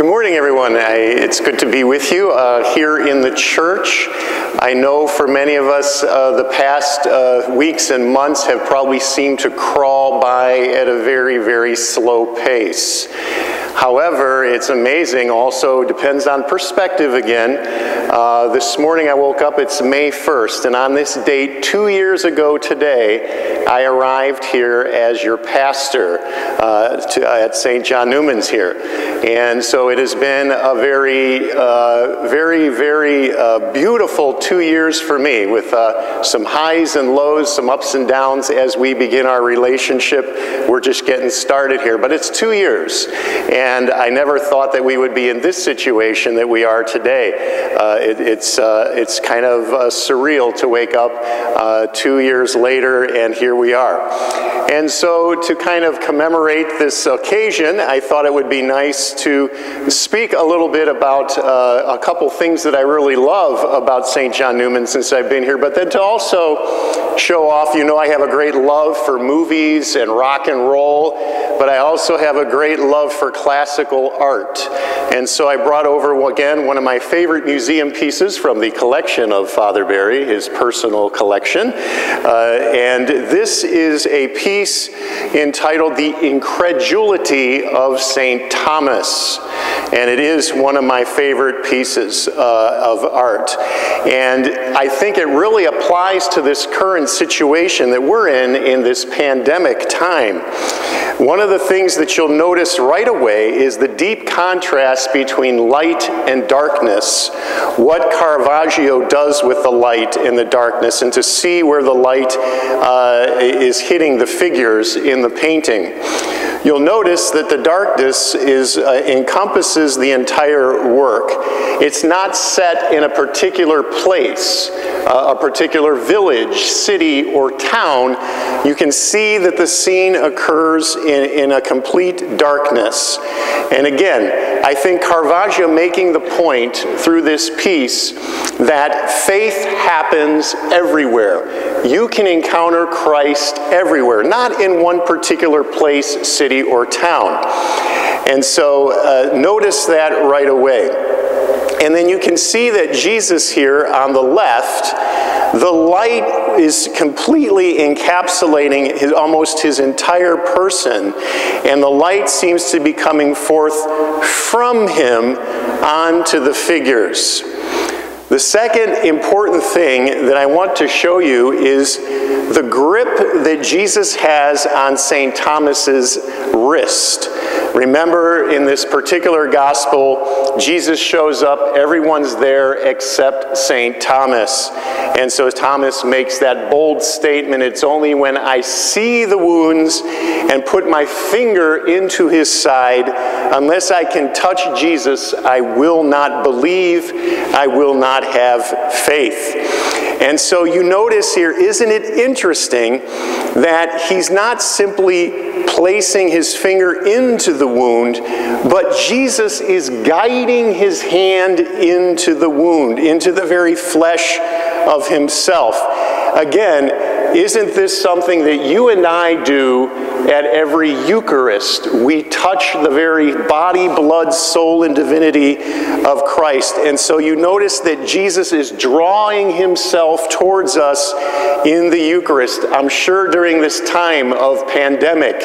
Good morning, everyone. It's good to be with you here in the church. I know for many of us, the past weeks and months have probably seemed to crawl by at a very, very slow pace. However, it's amazing. Also depends on perspective again. This morning I woke up, it's May 1st, and on this date 2 years ago today, I arrived here as your pastor at St. John Newman's here. And so it has been a very beautiful 2 years for me, with some highs and lows, some ups and downs as we begin our relationship. We're just getting started here, but it's 2 years. And I never thought that we would be in this situation that we are today. It's kind of surreal to wake up 2 years later, and here we are. And so to kind of commemorate this occasion, I thought it would be nice to speak a little bit about a couple things that I really love about St. John Newman since I've been here, but then to also show off, you know, I have a great love for movies and rock and roll, but I also have a great love for classical art. And so I brought over, again, one of my favorite museum pieces from the collection of Father Barry, his personal collection. And this is a piece entitled The Incredulity of St. Thomas. And it is one of my favorite pieces of art. And I think it really applies to this current situation that we're in this pandemic time. One of the things that you'll notice right away is the deep contrast between light and darkness. What Caravaggio does with the light and the darkness, and to see where the light is hitting the figures in the painting. You'll notice that the darkness encompasses the entire work. It's not set in a particular place, a particular village, city, or town. You can see that the scene occurs in a complete darkness. And again, I think Caravaggio making the point through this piece that faith happens everywhere. You can encounter Christ everywhere, not in one particular place, city, or town. And so notice that right away. And then you can see that Jesus here on the left, the light is completely encapsulating almost his entire person, and the light seems to be coming forth from him onto the figures. The second important thing that I want to show you is the grip that Jesus has on St. Thomas's wrist. Remember, in this particular gospel, Jesus shows up, everyone's there except St. Thomas. And so Thomas makes that bold statement, it's only when I see the wounds and put my finger into his side, unless I can touch Jesus, I will not believe, I will not have faith. And so you notice here, isn't it interesting that he's not simply placing his finger into the wound, but Jesus is guiding his hand into the wound, into the very flesh of himself. Again, isn't this something that you and I do at every Eucharist? We touch the very body, blood, soul, and divinity of Christ. And so you notice that Jesus is drawing himself towards us in the Eucharist. I'm sure during this time of pandemic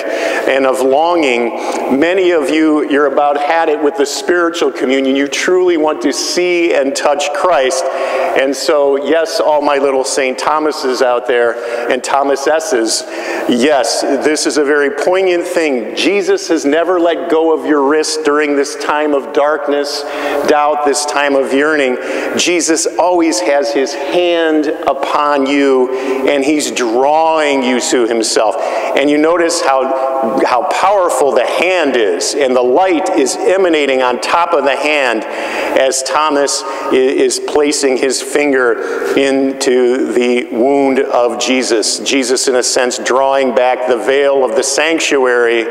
and of longing, many of you, you're about had it with the spiritual communion. You truly want to see and touch Christ. And so, yes, all my little St. Thomases out there and Thomas S's, yes, this is a very poignant thing. Jesus has never let go of your wrist during this time of darkness, doubt, this time of yearning. Jesus always has his hand upon you, and he's drawing you to himself. And you notice how powerful the hand is, and the light is emanating on top of the hand as Thomas is placing his finger into the wound of Jesus. Jesus, in a sense, drawing back the veil of the sanctuary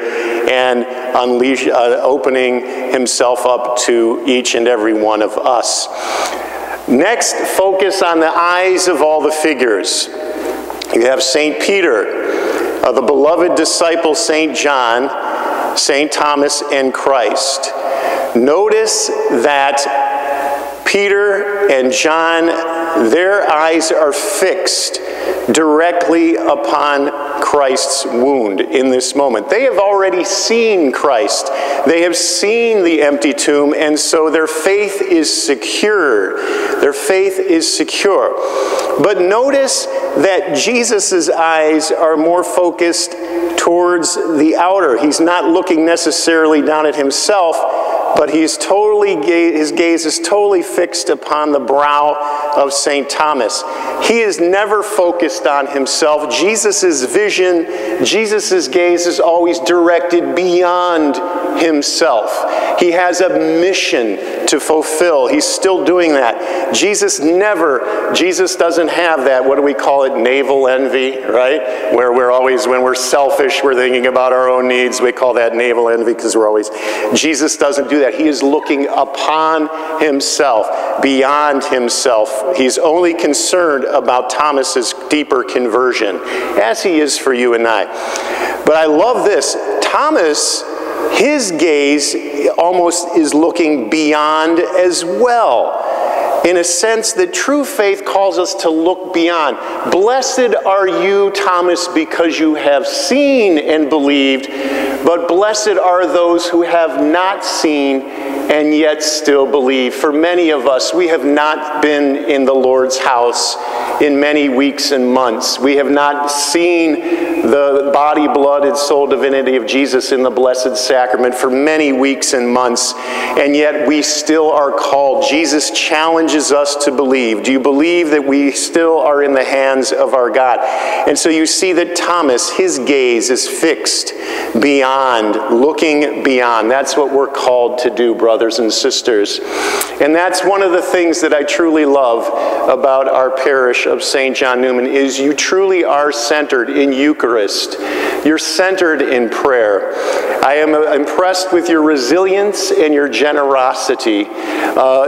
and opening himself up to each and every one of us. Next, focus on the eyes of all the figures. You have St. Peter, the beloved disciple St. John, St. Thomas and Christ. Notice that Peter and John, their eyes are fixed directly upon Christ's wound in this moment. They have already seen Christ. They have seen the empty tomb, and so their faith is secure. Their faith is secure. But notice that Jesus' eyes are more focused towards the outer. He's not looking necessarily down at himself, but his gaze is totally fixed upon the brow of St. Thomas. He is never focused on himself. Jesus' vision, Jesus' gaze is always directed beyond himself. He has a mission to fulfill. He's still doing that. Jesus doesn't have that, what do we call it, navel envy, right? Where we're always, when we're selfish, we're thinking about our own needs. We call that navel envy because we're always, Jesus doesn't do that. He is looking upon himself, beyond himself. He's only concerned about Thomas's deeper conversion, as he is for you and I. But I love this. Thomas, his gaze almost is looking beyond as well. In a sense that true faith calls us to look beyond. Blessed are you, Thomas, because you have seen and believed, but blessed are those who have not seen and yet still believe. For many of us, we have not been in the Lord's house in many weeks and months. We have not seen the body, blood, and soul divinity of Jesus in the Blessed Sacrament for many weeks and months, and yet we still are called. Jesus challenges us to believe. Do you believe that we still are in the hands of our God? And so you see that Thomas, his gaze is fixed beyond, looking beyond. That's what we're called to do, brothers and sisters. And that's one of the things that I truly love about our parish of St. John Neumann is you truly are centered in Eucharist. You're centered in prayer. I am impressed with your resilience and your generosity,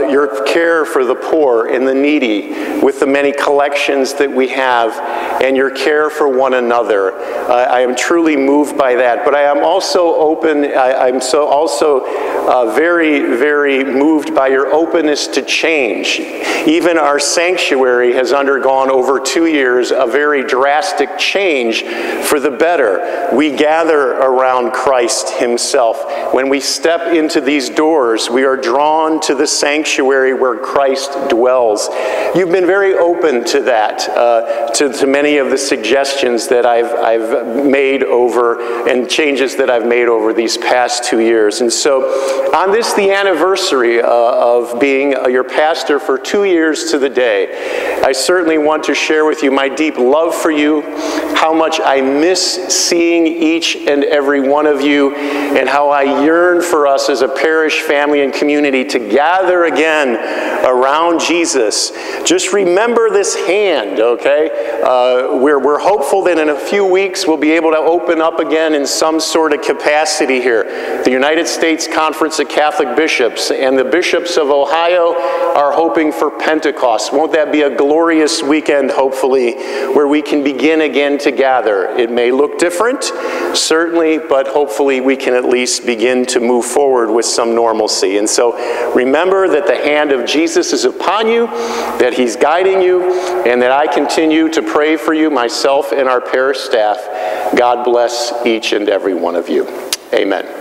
your care for the poor and the needy, with the many collections that we have, and your care for one another. I am truly moved by that. But I am also I'm also very, very moved by your openness to change. Even our sanctuary has undergone over 2 years a very drastic change for the better. We gather around Christ himself. When we step into these doors, we are drawn to the sanctuary where Christ dwells. You've been very open to that, to many of the suggestions that I've made over, and changes that I've made over these past 2 years. And so on this, the anniversary of being your pastor for 2 years to the day, I certainly want to share with you my deep love for you, how much I miss seeing each and every one of you, and how I yearn for us as a parish family and community to gather again around Jesus. Just remember this hand, okay? We're hopeful that in a few weeks we'll be able to open up again in some sort of capacity here. The United States Conference of Catholic Bishops and the bishops of Ohio are hoping for Pentecost. Won't that be a glorious weekend, hopefully, where we can begin again to gather? It may look different, certainly, but hopefully we can at least begin to move forward with some normalcy. And so remember that the hand of Jesus is upon you, that he's guiding you, and that I continue to pray for you, myself and our parish staff. God bless each and every one of you. Amen.